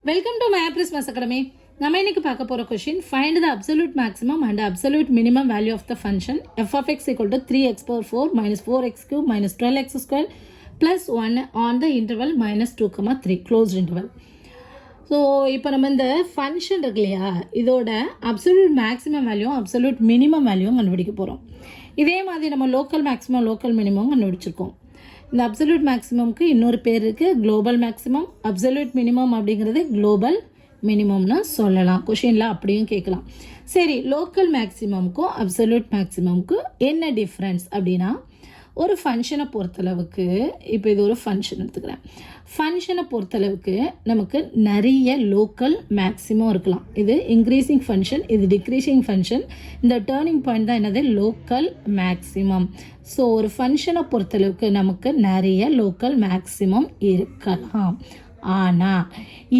Welcome to மேப்ரிஸ் maths academy. நம்ம இன்னைக்கு பார்க்க போகிற question find the absolute maximum and absolute minimum value of the function f of x equal to 3x⁴ minus 4x³ minus 12x² plus 1 on the interval -2, closed interval. So இப்போ நம்ம இந்த function இருக்கு இல்லையா, இதோட அப்சல்யூட் மேக்ஸிமம் வேல்யூவும் absolute minimum வேல்யூவும் கண்டுபிடிக்க போகிறோம். இதே மாதிரி நம்ம லோக்கல் மேக்ஸிமம் லோக்கல் மினிமம் கண்டுபிடிச்சிருக்கோம். இந்த அப்சல்யூட் மேக்ஸிமம்க்கு இன்னொரு பேர் இருக்குது, குளோபல் மேக்ஸிமம். அப்சல்யூட் மினிமம் அப்படிங்கிறது குளோபல் மினிமம்னு சொல்லலாம். கொஷினில் அப்படியும் கேட்கலாம். சரி, லோக்கல் மேக்ஸிமம்க்கும் அப்சல்யூட் மேக்ஸிமம்க்கும் என்ன டிஃப்ரென்ஸ் அப்படின்னா, ஒரு ஃபங்க்ஷனை பொறுத்தளவுக்கு, இப்போ இது ஒரு ஃபங்க்ஷன் எடுத்துக்கிறேன். ஃபங்க்ஷனை பொறுத்தளவுக்கு நமக்கு நிறைய லோக்கல் மேக்ஸிமம் இருக்கலாம். இது இன்க்ரீஸிங் ஃபங்க்ஷன், இது டிக்ரீஸிங் ஃபங்க்ஷன். இந்த டேர்னிங் பாயிண்ட் தான் என்னது, லோக்கல் மேக்ஸிமம். ஸோ ஒரு ஃபங்க்ஷனை பொறுத்தளவுக்கு நமக்கு நிறைய லோக்கல் மேக்ஸிமம் இருக்கலாம். ஆனால்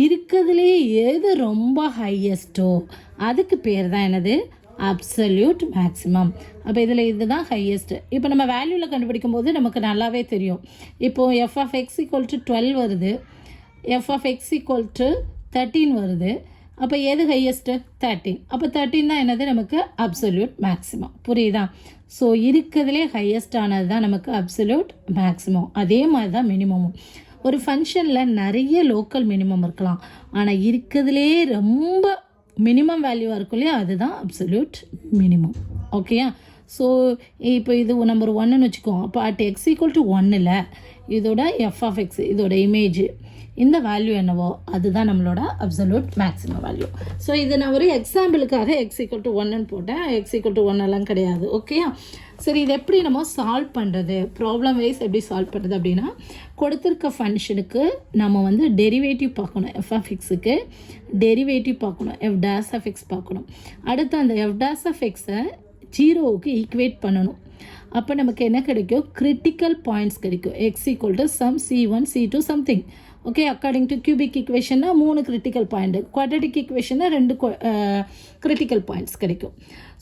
இருக்கிறதுலே எது ரொம்ப ஹையஸ்ட்டோ அதுக்கு பேர் தான் என்னது, அப்சல்யூட் மேக்ஸிமம். அப்போ இதில் இதுதான் ஹையஸ்ட். இப்போ நம்ம வேல்யூவில் கண்டுபிடிக்கும் போது நமக்கு நல்லாவே தெரியும். இப்போது f of x equal to 12 வருது, f of x equal to 13 வருது. அப்போ எது ஹையஸ்ட்டு, 13. அப்போ 13 தான் என்னது, நமக்கு அப்சல்யூட் மேக்ஸிமம். புரியுதா? ஸோ இருக்கிறதுலே ஹையஸ்ட் ஆனது தான் நமக்கு அப்சல்யூட் மேக்ஸிமம். அதே மாதிரி தான் மினிமமும். ஒரு ஃபங்க்ஷனில் நிறைய லோக்கல் மினிமம் இருக்கலாம், ஆனால் இருக்கிறதுலே ரொம்ப மினிமம் வேல்யூவாக இருக்கும் இல்லையா, அதுதான் அப்சல்யூட் மினிமம். ஓகேயா? ஸோ இப்போ இது நம்பர் 1ன்னு வச்சுக்கோம். அப்போ அட் எக்ஸ் ஈக்குவல் டு 1ல் இதோட எஃப் ஆஃப் எக்ஸ், இதோட இமேஜ், இந்த வேல்யூ என்னவோ அதுதான் நம்மளோட அப்சல்யூட் மேக்ஸிமம் வேல்யூ. ஸோ இது நான் ஒரு எக்ஸாம்பிளுக்காக எக்ஸ் ஈக்குவல் டு 1ன்னு போட்டேன். எக்ஸ் ஈக்குவல் டு 1 எல்லாம் கிடையாது. ஓகேயா? சரி, இது எப்படி நம்ம சால்வ் பண்ணுறது, ப்ராப்ளம் வைஸ் எப்படி சால்வ் பண்ணுறது அப்படின்னா, கொடுத்துருக்க ஃபங்க்ஷனுக்கு நம்ம வந்து டெரிவேட்டிவ் பார்க்கணும். எஃப் ஆஃப் எக்ஸுக்கு டெரிவேட்டிவ் பார்க்கணும், எஃப் டேஸ் ஆஃப் எக்ஸ் பார்க்கணும். அடுத்து அந்த எஃப் டேஸ் ஆஃப் எக்ஸை 0க்கு ஈக்குவேட் பண்ணணும். அப்போ நமக்கு என்ன கிடைக்கும், கிரிட்டிக்கல் பாயிண்ட்ஸ் கிடைக்கும். X equal to some C1 C2 something. Okay, according to cubic ஈக்குவேஷன்னா 3 கிரிட்டிக்கல் பாயிண்ட், குவாட்ரட்டிக் ஈக்குவேஷன்னா 2 கிரிட்டிக்கல் பாயிண்ட்ஸ் கிடைக்கும்.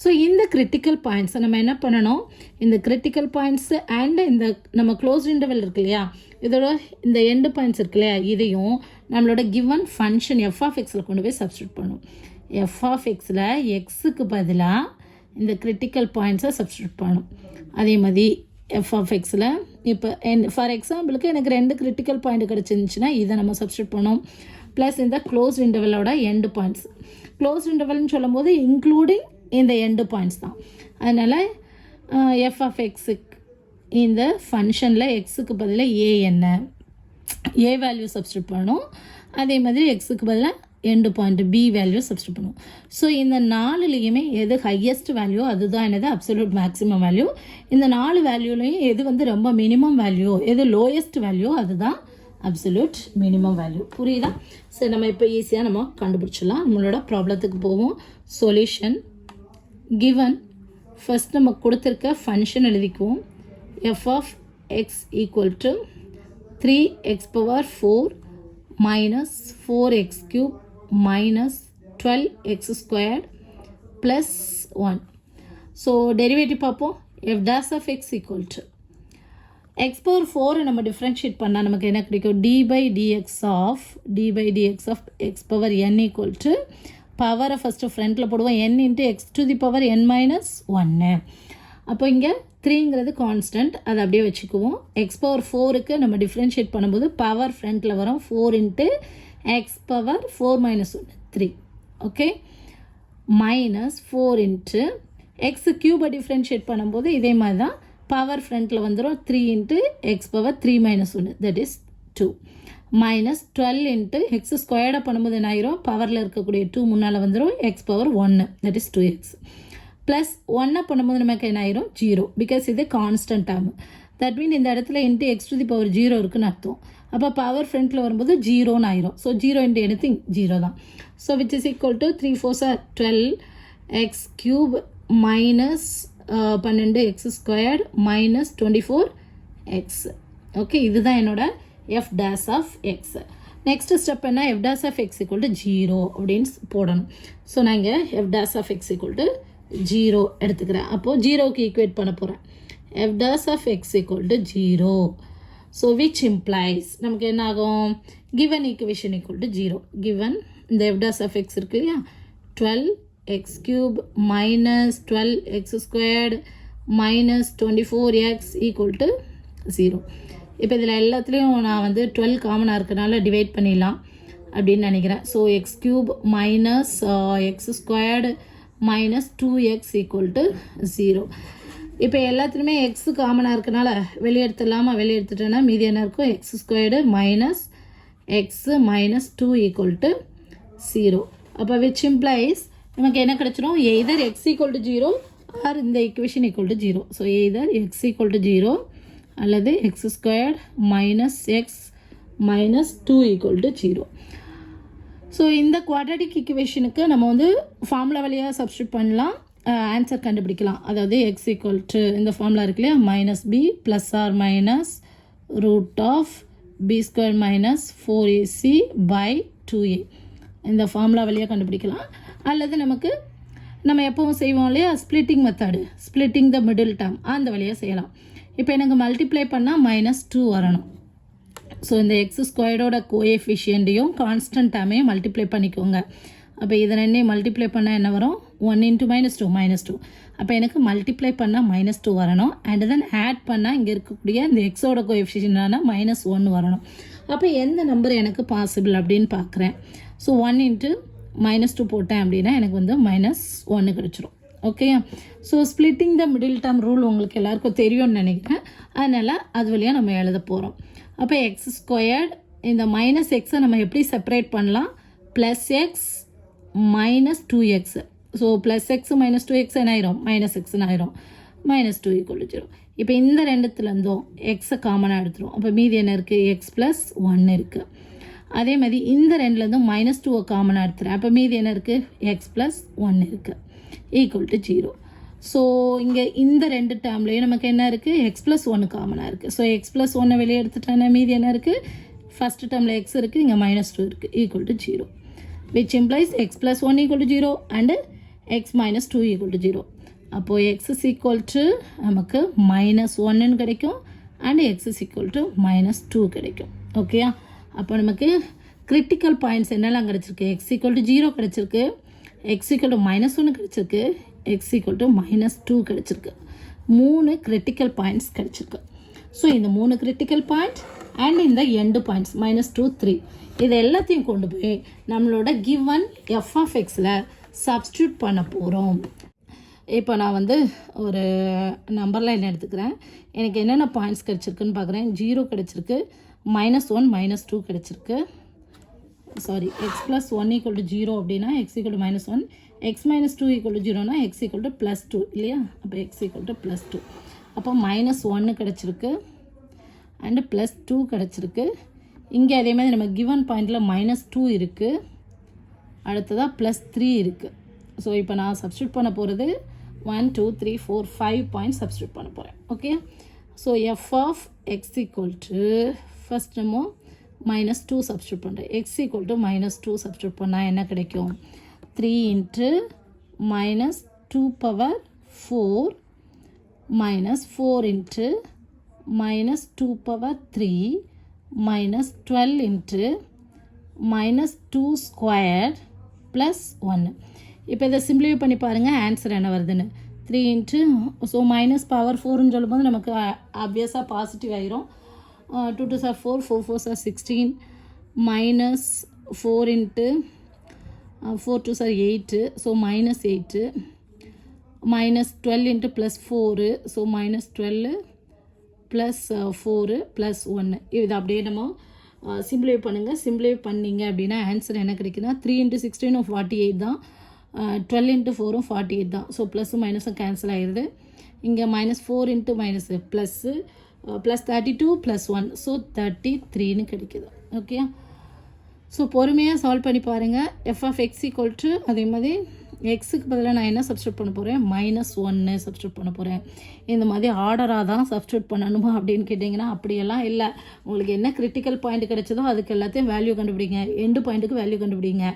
ஸோ இந்த கிரிட்டிக்கல் பாயிண்ட்ஸை நம்ம என்ன பண்ணணும், இந்த கிரிட்டிக்கல் பாயிண்ட்ஸு அண்ட் இந்த நம்ம க்ளோஸ் இன்டர்வல் இருக்கு இல்லையா, இதோட இந்த எண்டு பாயிண்ட்ஸ் இருக்கு இல்லையா, இதையும் நம்மளோட கிவன் ஃபங்க்ஷன் எஃப் ஆஃப் எக்ஸில் கொண்டு போய் சப்ஸ்டியூட் பண்ணணும். எஃப் ஆஃப் எக்ஸில் எக்ஸுக்கு பதிலாக இந்த கிரிட்டிக்கல் பாயிண்ட்ஸை சப்ஸ்டியூட் பண்ணணும். அதே மாதிரி எஃப் ஆஃப் எக்ஸில் இப்போ ஃபார் எக்ஸாம்பிளுக்கு எனக்கு 2 கிரிட்டிக்கல் பாயிண்ட் கிடச்சிருந்துச்சுன்னா இதை நம்ம சப்ஸ்டியூட் பண்ணோம். ப்ளஸ் இந்த க்ளோஸ் இன்டர்வலோட எண்டு பாயிண்ட்ஸ், க்ளோஸ் இன்டர்வல்னு சொல்லும் போது இன்க்ளூடிங் இந்த எண்டு பாயிண்ட்ஸ் தான். அதனால் எஃப் ஆஃப் எக்ஸுக்கு இந்த ஃபங்க்ஷனில் எக்ஸுக்கு பதிலாக ஏ என்ன, ஏ வேல்யூ சப்ஸ்டியூட் பண்ணணும். அதே மாதிரி எக்ஸுக்கு பதிலாக end point b value substitute பண்ணுவோம். ஸோ இந்த 4லேயுமே எது ஹையஸ்ட் வேல்யூ அதுதான் என்னது அப்சல்யூட் மேக்ஸிமம் வேல்யூ. இந்த 4 வேல்யூலையும் எது வந்து ரொம்ப மினிமம் வேல்யூ, எது லோயஸ்ட் வேல்யூ அதுதான் அப்சல்யூட் மினிமம் வேல்யூ. புரியுதா? சரி, நம்ம இப்போ ஈஸியாக நம்ம கண்டுபிடிச்சிடலாம். நம்மளோட ப்ராப்ளத்துக்கு போவோம். சொல்யூஷன் கிவன், ஃபர்ஸ்ட் நம்ம கொடுத்துருக்க ஃபங்க்ஷன் எழுதிக்குவோம். F of x equal to 3x⁴ minus 4x³ minus 12x² plus 1. So derivative பார்ப்போம். F dash of x equal to x⁴ நம்ம டிஃப்ரென்ஷியேட் பண்ணால் நமக்கு என்ன கிடைக்கும், d/dx of x⁴n equal to பவரை ஃபஸ்ட்டு ஃப்ரண்ட்டில் போடுவோம், n இன்ட்டு x⁴n - 1. அப்போ இங்கே 3ங்கிறது கான்ஸ்டன்ட், அதை அப்படியே வச்சுக்குவோம். x⁴ நம்ம டிஃப்ரென்ஷியேட் பண்ணும்போது பவர் ஃப்ரண்ட்டில் வரும், 4 into x⁴ 1 3. Okay, minus 4 into x³ differentiate பண்ணும்போது இதே மாதிரி தான் பவர் ஃப்ரண்ட்டில் வந்துடும், 3 into x⁴ 3 - 1 that is 2. Minus 12 into x² பண்ணும்போது என்ன ஆயிரும், பவரில் இருக்கக்கூடிய 2 முன்னால் வந்துடும், x⁴ 1 that is 2x. Plus 1 பண்ணும்போது நமக்கு என்ன ஆயிரும், 0, பிகாஸ் இது கான்ஸ்டன்ட் டேர்ம். தட் மீன் இந்த இடத்துல இன்ட்டு x⁴ இருக்குன்னு அர்த்தம். அப்போ பவர் ஃப்ரண்ட்டில் வரும்போது 0ன்னு ஆயிரும். ஸோ 0 இன்ட்டு எனிதிங் 0 தான். So which is equal to 3 4 12 x³ minus 12 x² minus 24x. Okay, இதுதான் என்னோட f dash of x. Next step என்ன, f dash of x equal to 0 அப்படின்னு போடணும். ஸோ நான் இங்கே f dash of x equal to 0 எடுத்துக்கிறேன். அப்போது 0க்கு ஈக்குவேட் பண்ண போகிறேன். F dash of x equal to 0 so which implies நமக்கு என்ன ஆகும், given equation equal to 0. Given இந்த f dash of x இருக்கு இல்லையா, 12x cube minus 12x squared minus 24x equal to 0. இப்போ இதில் எல்லாத்துலேயும் நான் வந்து 12 காமனாக இருக்கிறனால டிவைட் பண்ணிடலாம் அப்படின்னு நினைக்கிறேன். So X cube minus X squared minus 2x equal to 0. இப்போ எல்லாத்துலேயுமே எக்ஸு காமனாக இருக்கனால வெளியே எடுத்துடலாமா, வெளியே எடுத்துட்டோன்னா மீதி என்ன இருக்கும், X squared minus x minus 2 equal to 0. அப்போ விச் இம்ப்ளைஸ் நமக்கு என்ன கிடச்சிரும், either x equal to 0 or இந்த equation equal to 0. So either x equal to 0 அல்லது x squared minus x minus 2 equal to 0. So இந்த குவாட்ரட்டிக் ஈக்குவேஷனுக்கு நம்ம வந்து ஃபார்முலா வழியாக சப்ஸ்டியூட் பண்ணலாம், ஆன்சர் கண்டுபிடிக்கலாம். அதாவது எக்ஸ் ஈக்குவல் டு இந்த ஃபார்முலா இருக்கு இல்லையா, minus b plus or minus root of b square minus 4ac by 2a இந்த ஃபார்முலா வழியாக கண்டுபிடிக்கலாம். அல்லது நம்ம எப்பவும் செய்வோம் இல்லையா ஸ்ப்ளிட்டிங் மெத்தடு, ஸ்ப்ளிட்டிங் த மிடில் டேர்ம், அந்த வழியாக செய்யலாம். இப்போ எனக்கு மல்டிப்ளை பண்ணால் -2 வரணும். ஸோ இந்த எக்ஸ் ஸ்கொயர்டோட கோஎஃபிஷியண்ட்டையும் கான்ஸ்டன்ட் டேமையும் மல்டிப்ளை பண்ணிக்கோங்க. அப்போ இதை ரெண்டையும் மல்டிப்ளை பண்ணால் என்ன வரும், 1 × -2 அப்போ எனக்கு மல்டிப்ளை பண்ணால் -2 வரணும். அண்ட் தென் ஆட் பண்ணால் இங்கே இருக்கக்கூடிய இந்த எக்ஸோட கோஎஃபிஷியண்டான -1 வரணும். அப்போ எந்த நம்பர் எனக்கு பாசிபிள் அப்படின்னு பார்க்குறேன். ஸோ 1 × -2 போட்டேன் அப்படின்னா எனக்கு வந்து -1 கிடச்சிரும். ஓகே, ஸோ ஸ்ப்ளிட்டிங் த மிடில் டேர்ம் ரூல் உங்களுக்கு எல்லாருக்கும் தெரியும்னு நினைக்கிறேன். அதனால் அது வழியாக நம்ம எழுத போகிறோம். அப்போ எக்ஸ் ஸ்கொயர்ட் இந்த மைனஸ் எக்ஸை நம்ம எப்படி செப்பரேட் பண்ணலாம், plus X minus 2x. So plus X minus 2x என்ன ஆயிரும், மைனஸ் எக்ஸ்ன்னு ஆயிரும். -2 equal to 0. இப்போ இந்த ரெண்டுத்துலேருந்தும் எக்ஸை காமனாக எடுத்துரும். அப்போ மீதி என்ன இருக்குது, எக்ஸ் ப்ளஸ் 1 இருக்குது. அதே மாதிரி இந்த ரெண்டுலேருந்தும் -2 காமனாக எடுத்துறேன். அப்போ மீதி என்ன இருக்குது, எக்ஸ் ப்ளஸ் 1 இருக்குது ஈக்குவல் டு 0. ஸோ இங்கே இந்த ரெண்டு டேர்ம்லேயும் நமக்கு என்ன இருக்குது, எக்ஸ் ப்ளஸ் 1 காமனாக இருக்குது. ஸோ எக்ஸ் ப்ளஸ் 1 வெளியே எடுத்துட்டேன்னா மீதி என்ன இருக்குது, ஃபஸ்ட்டு டேர்மில் எக்ஸ் இருக்குது, இங்கே -2 இருக்குது equal to 0. Which implies X plus 1 equal to 0 and X minus 2 equal to 0. அப்போது எக்ஸ் இஸ் ஈக்குவல் டு நமக்கு -1 கிடைக்கும் and X is equal to -2 கிடைக்கும். ஓகேயா, அப்போ நமக்கு கிரிட்டிக்கல் பாயிண்ட்ஸ் என்னெல்லாம் கிடச்சிருக்கு, எக்ஸ் ஈக்குவல் டு 0 கிடச்சிருக்கு, எக்ஸ் ஈக்குவல் டு -1 கிடச்சிருக்கு, எக்ஸ் ஈக்குவல் டு -2 கிடச்சிருக்கு. 3 கிரிட்டிக்கல் பாயிண்ட்ஸ் கிடச்சிருக்கு. ஸோ இந்த 3 கிரிட்டிக்கல் பாயிண்ட் அண்ட் இந்த எண்டு பாயிண்ட்ஸ் -2, 3 இது எல்லாத்தையும் கொண்டு போய் நம்மளோட கிவன் எஃப் ஆஃப் எக்ஸில் சப்ஸ்டியூட் பண்ண போகிறோம். இப்போ நான் வந்து ஒரு நம்பர் லைன் எடுத்துக்கிறேன். எனக்கு என்னென்ன பாயிண்ட்ஸ் கிடச்சிருக்குன்னு பார்க்குறேன். 0 கிடச்சிருக்கு, -1 -2 கிடச்சிருக்கு. Sorry, x plus 1 equal to 0 அப்படின்னா x equal to -1, x minus 2 equal to 0னா எக்ஸ் ஈக்குவல் டு +2 இல்லையா. அப்போ எக்ஸ் ஈக்குவல் டு +2. அப்போ -1 கிடச்சிருக்கு அண்டு +2 கிடச்சிருக்கு. இங்கே அதே மாதிரி நம்ம கிவன் பாயிண்டில் -2 இருக்குது, அடுத்ததாக +3 இருக்குது. ஸோ இப்போ நான் சப்ஸ்டியூட் பண்ண போகிறது 1 2 3 4 5 பாயிண்ட்ஸ் சப்ஸ்டியூட் பண்ண போகிறேன். Okay, so f of x equal to first நம்ம -2 சப்ஸ்டியூட் பண்ணுறேன். எக்ஸ் ஈக்குவல் டு -2 சப்ஸ்டியூட் பண்ணால் என்ன கிடைக்கும், 3 × -2 power 4 -4 × -2 power 3 -12 × -2 squared +1. இப்போ இதை சிம்பிளிஃபை பண்ணி பாருங்கள் ஆன்சர் என்ன வருதுன்னு. 3 × ஸோ -4ன்னு சொல்லும்போது நமக்கு ஆப்வியஸாக பாசிட்டிவ் ஆயிரும். 2 2s are 4, 4 4s are 16, -4 × 4 2s are 8, so -8, -12 × +4, so -12 +4 +1. இது அப்படியே நம்ம சிம்பிளிஃபை பண்ணுங்கள். சிம்பிளிஃபை பண்ணிங்க அப்படின்னா ஆன்சர் என்ன கிடைக்குதுன்னா 3 × 16 48 தான், 12 × 4 48 தான். ஸோ ப்ளஸ்ஸும் மைனஸும் கேன்சல் ஆகிடுது. இங்கே -4 × ப்ளஸ்ஸு +32 +1, ஸோ 33ன்னு கிடைக்குது. ஓகே, ஸோ பொறுமையாக சால்வ் பண்ணி பாருங்கள். F of x equal to அதே மாதிரி எக்ஸுக்கு பதிலாக நான் என்ன சப்ஸ்டியூட் பண்ண போகிறேன், -1 சப்ஸ்டியூட் பண்ண போகிறேன். இந்த மாதிரி ஆர்டராக தான் சப்ஸ்டியூட் பண்ணணுமா அப்படின்னு கேட்டிங்கன்னா அப்படியெல்லாம் இல்லை. உங்களுக்கு என்ன கிரிட்டிக்கல் பாயிண்ட் கிடைச்சதோ அதுக்கு எல்லாத்தையும் வேல்யூ கண்டுபிடிங்க, எண்டு பாயிண்ட்டுக்கு வேல்யூ கண்டுபிடிங்க.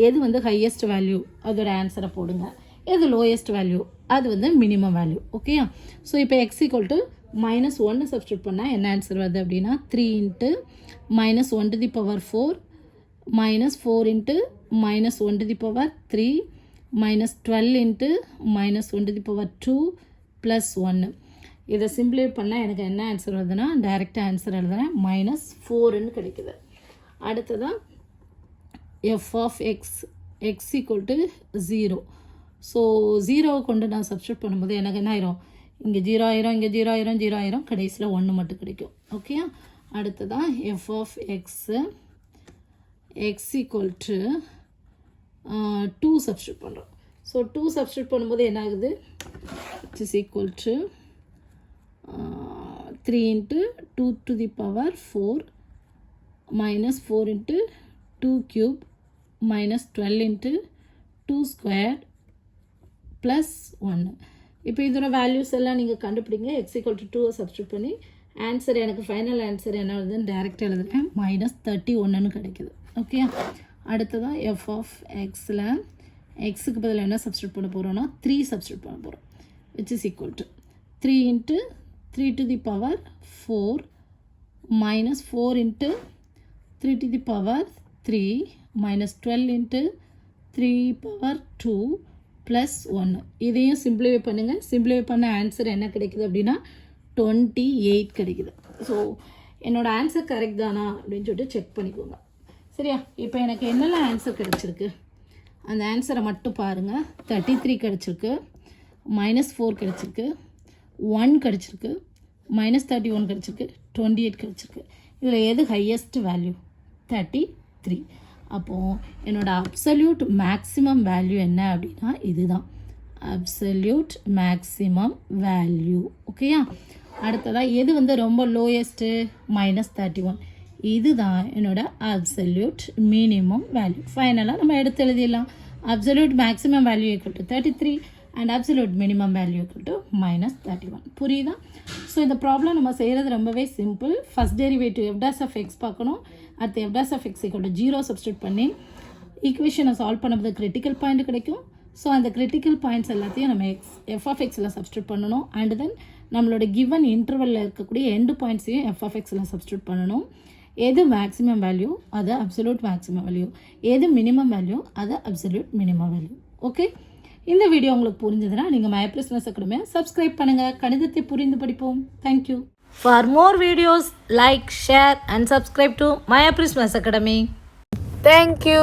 எது வந்து ஹையஸ்ட் வேல்யூ அதோட ஆன்சரை போடுங்க, எது லோயஸ்ட் வேல்யூ அது வந்து மினிமம் வேல்யூ. ஓகேயா, ஸோ இப்போ X equal to minus 1 substitute பண்ணால் என்ன ஆன்சர் வருது அப்படின்னா 3 into minus 1 to the power 4 minus 4 into minus 1 to the power 3 minus 12 into minus 1 to the power 2 plus 1. இதை சிம்பிளிஃபை பண்ணால் எனக்கு என்ன ஆன்சர் வருதுன்னா டைரெக்டாக ஆன்சர் எழுதுறேன் -4ன்னு கிடைக்குது. அடுத்ததான் f of x equal to 0. So 0 கொண்டு நான் சப்ஸ்டியூட் பண்ணும்போது எனக்கு என்ன ஆயிரும், இங்கே 0 ஆயிரும், இங்கே 0 ஆயிரும், 0 ஆயிரும், கடைசியில் 1 மட்டும் கிடைக்கும். ஓகே, அடுத்ததான் f of x equal to 2 substitute பண்ணுறோம். ஸோ 2 சப்ஸ்டியூட் பண்ணும்போது என்ன ஆகுது, which is equal to 3 into 2 to the power 4 minus 4 into 2 cube minus 12 into 2 squared plus 1. இப்போ இதோட வேல்யூஸ் எல்லாம் நீங்கள் கண்டுபிடிங்க. x equal to 2 சப்ஸ்டியூட் பண்ணி ஆன்சர் எனக்கு ஃபைனல் ஆன்சர் என்ன வருதுன்னு டேரெக்டாக எழுதுறேன் -31ன்னு கிடைக்குது. ஓகே, அடுத்ததான் f of xல எக்ஸுக்கு பதில் என்ன சப்ஸ்டியூட் பண்ண போகிறோன்னா 3 சப்ஸ்டியூட் பண்ண போகிறோம், which is equal to 3 into 3 to the power 4 minus 4 into 3 to the power 3 minus 12 into 3 power 2 plus 1. இதையும் சிம்பிளிஃபை பண்ணுங்கள். சிம்பிளிஃபை பண்ண ஆன்சர் என்ன கிடைக்குது அப்படின்னா 28 கிடைக்குது. ஸோ என்னோடய ஆன்சர் கரெக்ட் தானா அப்படின்னு சொல்லிட்டு செக் பண்ணிக்கோங்க. சரியா, இப்போ எனக்கு என்னெல்லாம் ஆன்சர் கிடச்சிருக்கு அந்த ஆன்சரை மட்டும் பாருங்கள். 33 கிடச்சிருக்கு, -4 கிடச்சிருக்கு, 1 கிடச்சிருக்கு, -31 கிடச்சிருக்கு, 28 கிடச்சிருக்கு. இதில் எது ஹையஸ்ட் வேல்யூ? 33. அப்போது என்னோடய அப்சல்யூட் மேக்ஸிமம் வேல்யூ என்ன அப்படின்னா இதுதான் அப்சல்யூட் மேக்ஸிமம் வேல்யூ. ஓகேயா, அடுத்ததாக எது வந்து ரொம்ப லோயஸ்ட்டு? -31. இதுதான் என்னோட அப்சல்யூட் மினிமம் வேல்யூ. ஃபைனலாக நம்ம எடுத்து எழுதிடலாம். Absolute maximum value equal to 33 and absolute minimum value equal to -31. புரியுதா? ஸோ இந்த ப்ராப்ளம் நம்ம செய்கிறது ரொம்பவே simple. First derivative f dash of x பார்க்கணும். அடுத்து f dash of x equal to 0 substitute பண்ணி ஈக்குவேஷனை சால்வ் பண்ணும்போது கிரிட்டிக்கல் பாயிண்ட் கிடைக்கும். ஸோ அந்த கிரிட்டிக்கல் பாயிண்ட்ஸ் எல்லாத்தையும் நம்ம f of xல சப்ஸ்டியூட் பண்ணணும். அண்ட் தென் நம்மளோட கிவன் இன்டர்வலில் இருக்கக்கூடிய எண்டு பாயிண்ட்ஸையும் f of xல சப்ஸ்டியூட் பண்ணணும். எது மேக்ஸிமம் வேல்யூ அது அப்சல்யூட் மேக்ஸிமம் வேல்யூ, எது மினிமம் வேல்யூ அது அப்சல்யூட் மினிமம் வேல்யூ. ஓகே, இந்த வீடியோ உங்களுக்கு புரிஞ்சதுன்னா நீங்கள் மயா பிளஸ் மேத்ஸ் அகாடமியை சப்ஸ்கிரைப் பண்ணுங்கள். கணிதத்தை புரிந்து படிப்போம். Thank you. For more videos like, share and subscribe to Maya plus maths academy. Thank you.